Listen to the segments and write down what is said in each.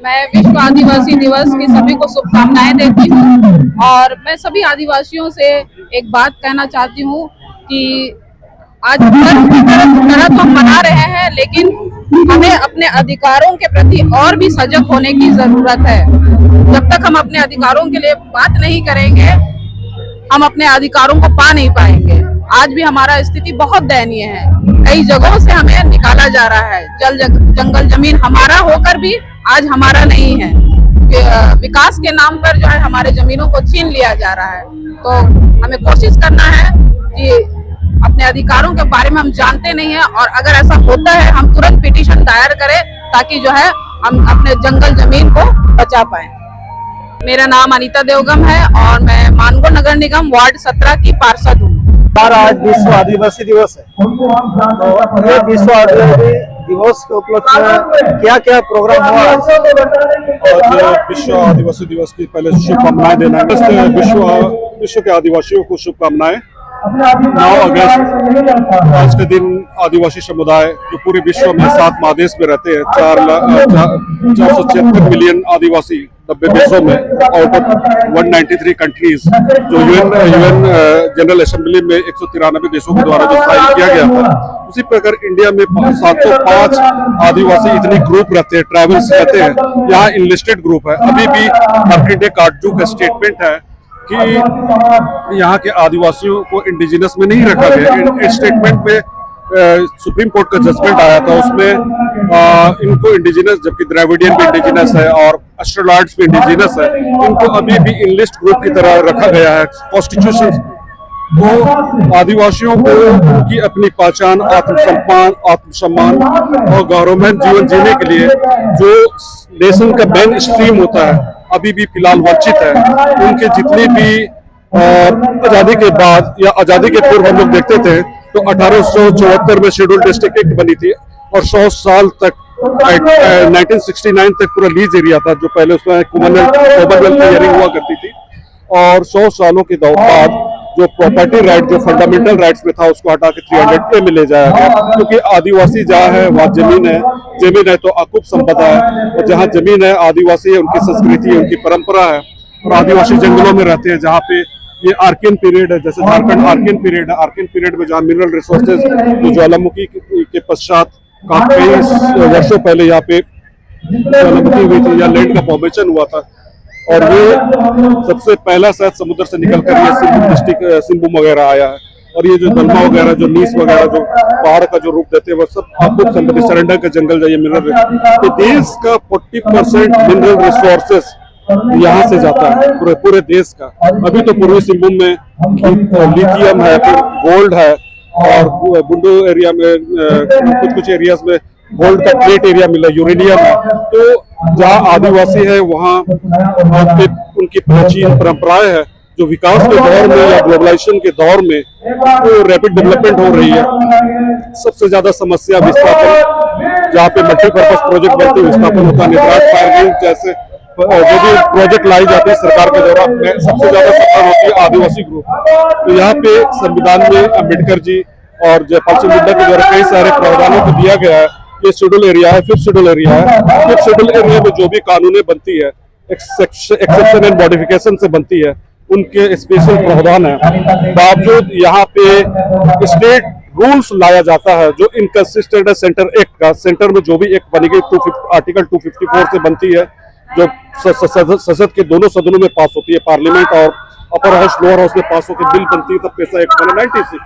मैं विश्व आदिवासी दिवस की सभी को शुभकामनाएं देती हूँ और मैं सभी आदिवासियों से एक बात कहना चाहती हूँ कि आज गर्व की तरह तो हम मना रहे हैं, लेकिन हमें अपने अधिकारों के प्रति और भी सजग होने की जरूरत है। जब तक हम अपने अधिकारों के लिए बात नहीं करेंगे, हम अपने अधिकारों को पा नहीं पाएंगे। आज भी हमारा स्थिति बहुत दयनीय है। कई जगहों से हमें निकाला जा रहा है। जंगल जमीन हमारा होकर भी आज हमारा नहीं है। विकास के नाम पर जो है हमारे जमीनों को छीन लिया जा रहा है। तो हमें कोशिश करना है कि अपने अधिकारों के बारे में हम जानते नहीं है, और अगर ऐसा होता है हम तुरंत पिटीशन दायर करें ताकि जो है हम अपने जंगल जमीन को बचा पाए। मेरा नाम अनीता देवगम है और मैं मानगो नगर निगम वार्ड 17 की पार्षद हूँ। आज विश्व आदिवासी दिवस है, तो ये विश्व आदिवासी दिवस के उपलक्ष्य में क्या क्या प्रोग्राम हुआ? आज विश्व आदिवासी दिवस की पहले शुभकामनाएं देना है। विश्व के आदिवासियों को शुभकामनाएं। 9 अगस्त आज के दिन आदिवासी समुदाय जो पूरे विश्व में 7 महादेश में रहते हैं, 476 मिलियन आदिवासी 90 देशों में, आउट ऑफ 193 कंट्रीज, जो यूएन जनरल असेंबली में 193 देशों के द्वारा जो साइन किया गया था। उसी प्रकार इंडिया में 705 आदिवासी इतने ग्रुप रहते हैं, ट्राइबल्स रहते हैं। यहाँ इनलिस्टेड ग्रुप है। अभी भी मार्कंडेय काटजू का स्टेटमेंट है कि यहाँ के आदिवासियों को इंडिजिनस में नहीं रखा गया। इस स्टेटमेंट में सुप्रीम कोर्ट का जजमेंट आया था, उसमें इनको इंडिजिनस, जबकि द्रविडियन भी इंडिजिनस है और अस्ट्रोलॉइड्स भी इंडिजिनस है, इनको अभी भी इनलिस्ट ग्रुप की तरह रखा गया है कॉन्स्टिट्यूशन। तो आदिवासियों को उनकी अपनी पहचान, आत्मसम्मान और गौरवमय जीवन जीने के लिए जो नेशन का मेन स्ट्रीम होता है अभी भी फिलहाल वंचित है। उनके जितनी भी आजादी के बाद या आजादी के पूर्व हम लोग देखते थे तो 1874 में शेड्यूल डिस्ट्रिक्ट एक्ट बनी थी और 100 साल तक 1969 तक पूरा लीज एरिया था, जो पहले उसमें कॉमनवेल्थ हियरिंग हुआ करती थी। और 100 सालों के बाद जो प्रॉपर्टी राइट, जो फंडामेंटल राइट्स में था, उसको हटा के 300A में ले जाया गया, क्योंकि आदिवासी जहाँ है वहाँ जमीन है। जमीन है तो अकूप संपदा है, और जहाँ जमीन है आदिवासी है, उनकी संस्कृति है, उनकी परंपरा है। और आदिवासी जंगलों में रहते हैं, जहाँ पे ये आर्किन पीरियड है, जैसे झारखंड आर्किन पीरियड है। आर्किन पीरियड में जहाँ मिनरल रिसोर्सेज, जो ज्वालामुखी के पश्चात काफी वर्षों पहले यहाँ पे ज्वालामुखी हुई थी या लैंड का फॉर्मेशन हुआ था, और ये सबसे पहला शायद समुद्र से निकलकर ये सिंहभूम डिस्ट्रिक्ट, सिंहभूम वगैरह आया है। और ये जो दलमा वगैरह, जो नीस वगैरह, जो पहाड़ का जो रूप देते हैं, वो सब आपको संपत्ति सरेंडर का जंगल जाइए मिनरल। तो देश का 40% मिनरल रिसोर्सेस यहाँ से जाता है, पूरे देश का। अभी तो पूर्वी सिंहभूम में लिथियम है, फिर गोल्ड है, और बुंडू एरिया में कुछ एरियाज में गोल्ड का प्लेट एरिया मिला, यूरेनियम है। तो जहाँ आदिवासी है वहाँ उनकी प्राचीन परंपराएं है, जो विकास के दौर में या ग्लोबलाइजेशन के दौर में तो रैपिड डेवलपमेंट हो रही है। सबसे ज्यादा समस्या विस्थापन, जहाँ पे मल्टीपर्पज प्रोजेक्ट बनते विस्थापन होता है। निद्राज फार्मिंग जैसे जो भी प्रोजेक्ट लाई जाती है सरकार के द्वारा, सबसे ज्यादा सफल होती है आदिवासी ग्रुप। तो यहाँ पे संविधान में अम्बेडकर जी और जयपाल सिंह हुड्डा के द्वारा कई सारे प्रावधानों को दिया गया है। ये शेड्यूल एरिया है, 5th शेड्यूल एरिया है। 5th शेड्यूल एरिया में जो भी कानूनें बनती है, एक्सेप्शन एंड मॉडिफिकेशन से बनती है, उनके स्पेशल प्रावधान है। बावजूद यहाँ पे स्टेट रूल्स लाया जाता है जो इनकंसिस्टेंट है सेंटर एक्ट का। सेंटर में जो भी एक्ट बनी गई आर्टिकल 254 से बनती है, जो संसद के दोनों सदनों में पास होती है, पार्लियामेंट और अपर हाउस लोअर हाउस में पास होकर बिल बनती है, तब पैसा एक्ट बना 96।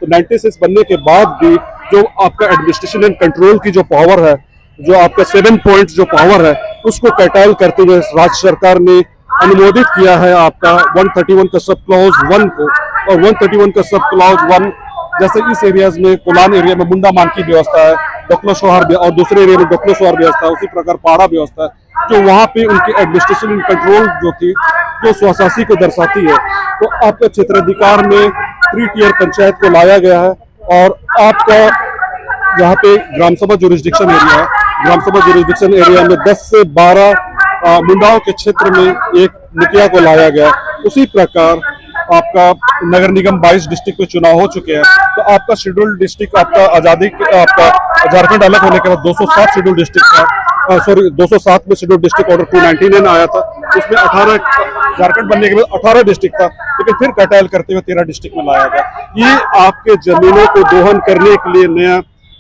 तो 96 बनने के बाद भी जो आपका एडमिनिस्ट्रेशन एंड कंट्रोल की जो पावर है, जो आपका 7 पॉइंट जो पावर है, उसको कैटाइल करते हुए राज्य सरकार ने अनुमोदित किया है आपका 131 का सब क्लॉज 1 को। और 131 का सब क्लॉज 1 जैसे इस एरियाज में, कोलान एरिया में मुंडा मान की व्यवस्था है, डोकलो सोहार, और दूसरे एरिया में डोकलो सोहार व्यवस्था है, उसी प्रकार पाड़ा व्यवस्था है, जो वहाँ पे उनकी एडमिनिस्ट्रेशन एंड कंट्रोल जो थी, जो स्वशासी को दर्शाती है। तो आपका क्षेत्राधिकार में 3 टियर पंचायत को लाया गया है, और आपका यहाँ पे ग्राम सभा जुरिस्डिक्शन एरिया है। ग्राम सभा जुरिस्डिक्शन एरिया में 10 से 12 मुंडाओं के क्षेत्र में एक मुखिया को लाया गया। उसी प्रकार आपका नगर निगम 22 डिस्ट्रिक्ट में चुनाव हो चुके हैं। तो आपका शेड्यूल्ड डिस्ट्रिक्ट, आपका आजादी, आपका झारखंड अलग होने के बाद 207 शेड्यूल डिस्ट्रिक्ट था, सॉरी 207 में शेड्यूल डिस्ट्रिक्ट ऑर्डर 299 आया था, उसमें 18 झारखंड बनने के बाद 18 डिस्ट्रिक्ट था, लेकिन फिर कटाइल करते हुए 13 डिस्ट्रिक्ट में लाया गया। ये आपके जमीनों को दोहन करने के लिए नया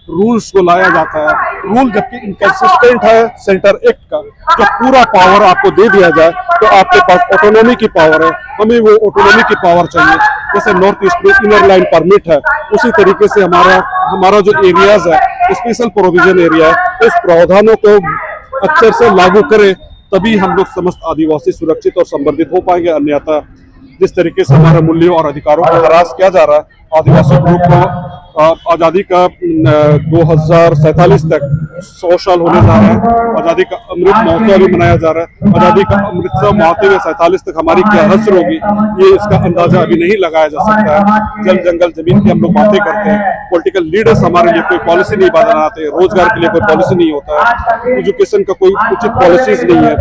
रूल्स को लाया जाता है, रूल जबकि इनकंसिस्टेंट है सेंटर एक्ट का। जब पूरा पावर आपको दे दिया जाए तो आपके पास ऑटोनॉमी की पावर है, हमें वो ऑटोनॉमी की पावर चाहिए। जैसे नॉर्थ ईस्ट में इनर लाइन परमिट है, उसी तरीके से हमारा जो एरियाज है स्पेशल प्रोविजन एरिया है, इस प्रावधानों को अक्षर से लागू करें तभी हम लोग समस्त आदिवासी सुरक्षित और संवर्धित हो पाएंगे। अन्यथा जिस तरीके से हमारे मूल्यों और अधिकारों को हरास किया जा रहा है, आदिवासी ग्रुप को आज़ादी का 2047 तक 100 साल होने जा रहा है, आज़ादी का अमृत महोत्सव भी मनाया जा रहा है। आज़ादी का अमृतसर मनाते हुए 47 तक हमारी क्या हस्र होगी, ये इसका अंदाजा अभी नहीं लगाया जा सकता है। जल जंगल जमीन की हम लोग बातें करते हैं, पॉलिटिकल लीडर्स हमारे लिए कोई पॉलिसी नहीं बनाते, रोजगार के लिए कोई पॉलिसी नहीं होता है, एजुकेशन का कोई उचित पॉलिसीज नहीं है।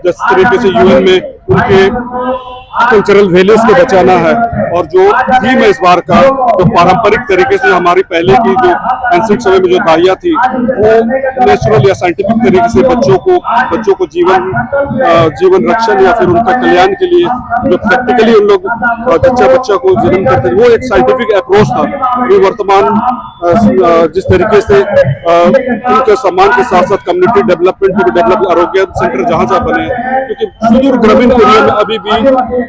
जिस तरीके से यूएन में उनके कल्चरल वैल्यूज को बचाना है, और जो थीम है इस बार का, जो पारंपरिक तरीके से हमारी पहले की जो एंशिएंट समय में जो दाइयाँ थी, वो नेचुरल या साइंटिफिक तरीके से बच्चों को जीवन रक्षण या फिर उनका कल्याण के लिए जो प्रैक्टिकली उन लोग बच्चा को जन्म करते थे, वो एक साइंटिफिक अप्रोच था। ये वर्तमान जिस तरीके से उनके सम्मान के साथ साथ कम्युनिटी डेवलपमेंट को डेवलप, आरोग्य सेंटर जहाँ बने, क्योंकि सुदूर ग्रामीण एरिया में अभी भी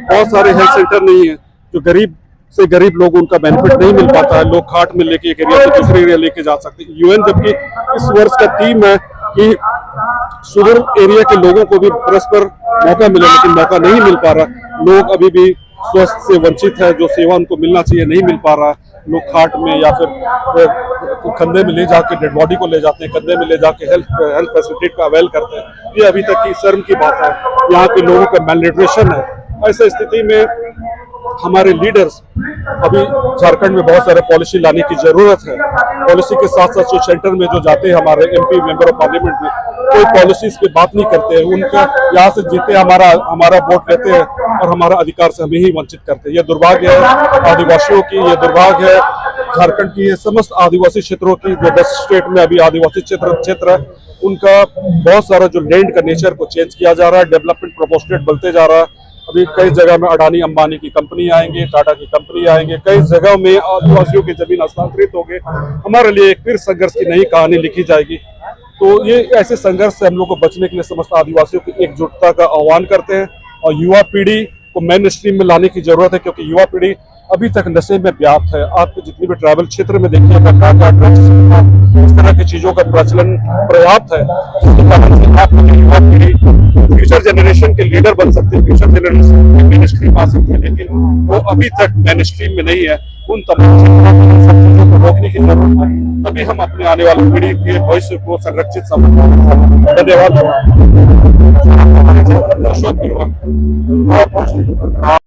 बहुत सारे हेल्थ सेंटर नहीं है, जो गरीब से गरीब लोग उनका बेनिफिट नहीं मिल पाता है। लोग खाट में लेके एक एरिया से दूसरे एरिया लेके जा सकते हैं। यूएन जबकि इस वर्ष का थीम है कि सुदूर एरिया के लोगों को भी परस्पर मौका मिले, लेकिन मौका नहीं मिल पा रहा। लोग अभी भी स्वास्थ्य से वंचित है, जो सेवा उनको मिलना चाहिए नहीं मिल पा रहा। लोग खाट में या फिर कंधे में ले जाके डेड बॉडी को ले जाते हैं, कंधे में ले जाके हेल्थ फैसिलिटी का अवेल करते हैं। ये अभी तक की शर्म की बात है। यहाँ के लोगों का मैलन्यूट्रिशन है। ऐसे स्थिति में हमारे लीडर्स, अभी झारखंड में बहुत सारे पॉलिसी लाने की जरूरत है। पॉलिसी के साथ साथ जो सेंटर में जो जाते हैं हमारे एमपी मेंबर ऑफ पार्लियामेंट में, कोई पॉलिसीज की बात नहीं करते हैं। उनका यहाँ से जीते हमारा वोट लेते हैं और हमारा अधिकार से हमें ही वंचित करते हैं। ये दुर्भाग्य है आदिवासियों की, ये दुर्भाग्य है झारखंड की, ये समस्त आदिवासी क्षेत्रों की। जो 10 स्टेट में अभी आदिवासी क्षेत्र है, उनका बहुत सारा जो लैंड का नेचर को चेंज किया जा रहा है, डेवलपमेंट प्रोपोर्शनेट बढ़ते जा रहा है। अभी कई जगह में अडानी अंबानी की कंपनी आएंगे, टाटा की कंपनी आएंगे, कई जगह में आदिवासियों की जमीन हस्तांतरित होंगे। हमारे लिए एक फिर संघर्ष की नई कहानी लिखी जाएगी। तो ये ऐसे संघर्ष से हम लोग को बचने के लिए समस्त आदिवासियों की एकजुटता का आह्वान करते हैं, और युवा पीढ़ी को मेन स्ट्रीम में लाने की जरूरत है, क्योंकि युवा पीढ़ी अभी तक नशे में व्याप्त है। आपके जितनी भी ट्रैवल क्षेत्र में देखिएगा, इस तरह की चीजों का प्रचलन पर्याप्त है, जिसके कारण से आप युवा पीढ़ी फ्यूचर जनरेशन के लीडर बन सकते हैं, फ्यूचर जनरेशन मेन स्ट्रीम आ सकते हैं, लेकिन वो अभी तक मेन स्ट्रीम में नहीं है। उन तमाम चीजों को रोकने की जरूरत है, तभी हम अपने आने वाली पीढ़ी के भविष्य को संरक्षित समझ। धन्यवाद।